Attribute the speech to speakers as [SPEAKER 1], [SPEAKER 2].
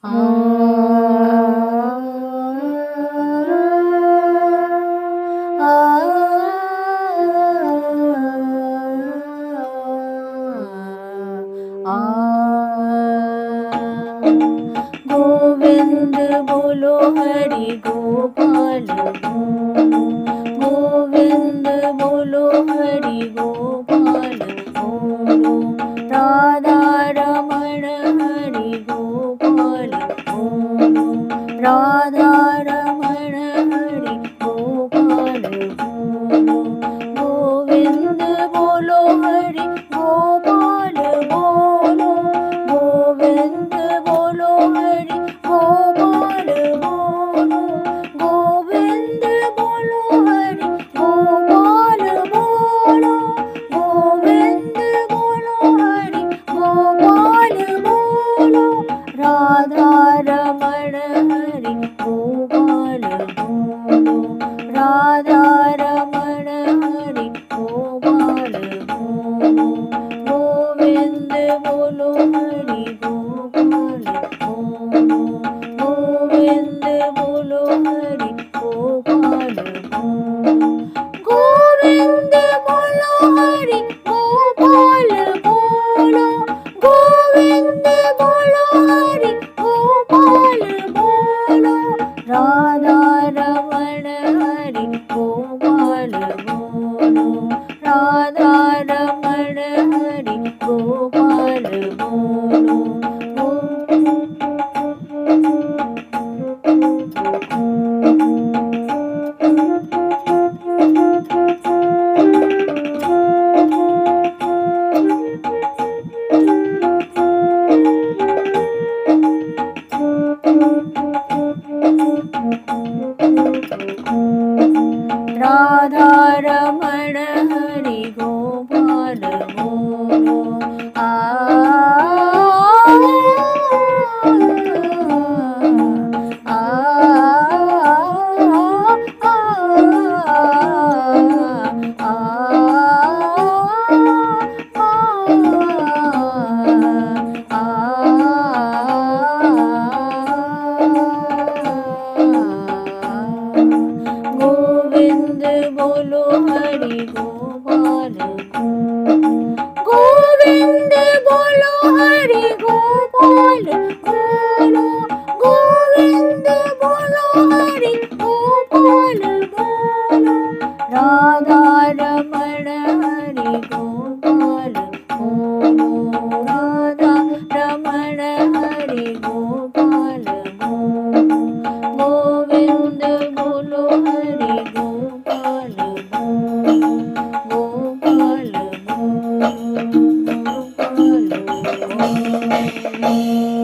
[SPEAKER 1] आ गोविंद बोलो हरि गोपाल बोलो, गोविंद बोलो हरि गोपाल बोलो, राधा रमण हरि गोपाल बोलो, राधा रमण हरि गोपाल बोलो, गोविंद बोलो हरि गोपाल बोलो, गोविंद बोलो हरि गोपाल बोलो, गोविंद बोलो हरि गोपाल बोलो, गोविंद बोलो हरि गोपाल बोलो, राधा रमण हरि गोपाल बोलो, राधा रमण हरि गोपाल बोलो, गोविंद बोलो हरि गोपाल बोलो, गोविंद बोलो हरि गोपाल बोलो, गोविंद बोलो हरि गोपाल बोलो, गोविंद बोलो हरि गोपाल बोलो, राधा रमण हरि गोपाल बोलो, राधा रमण हरि गोपाल बोलो, राधा रमण हरि गोपाल बोलो, आ गोविंद बोलो हरि गोपाल बोलो, गोविंद बोलो हरि गोपाल बोलो, गोविंद बोलो हरि गोपाल बोलो, राधा रमण हरि गोपाल बोलो, राधा रमण हरि गोपाल बोलो, गोविंद बोलो हरि गोपाल बोलो, गोपाल बोलो, गोपाल बोलो।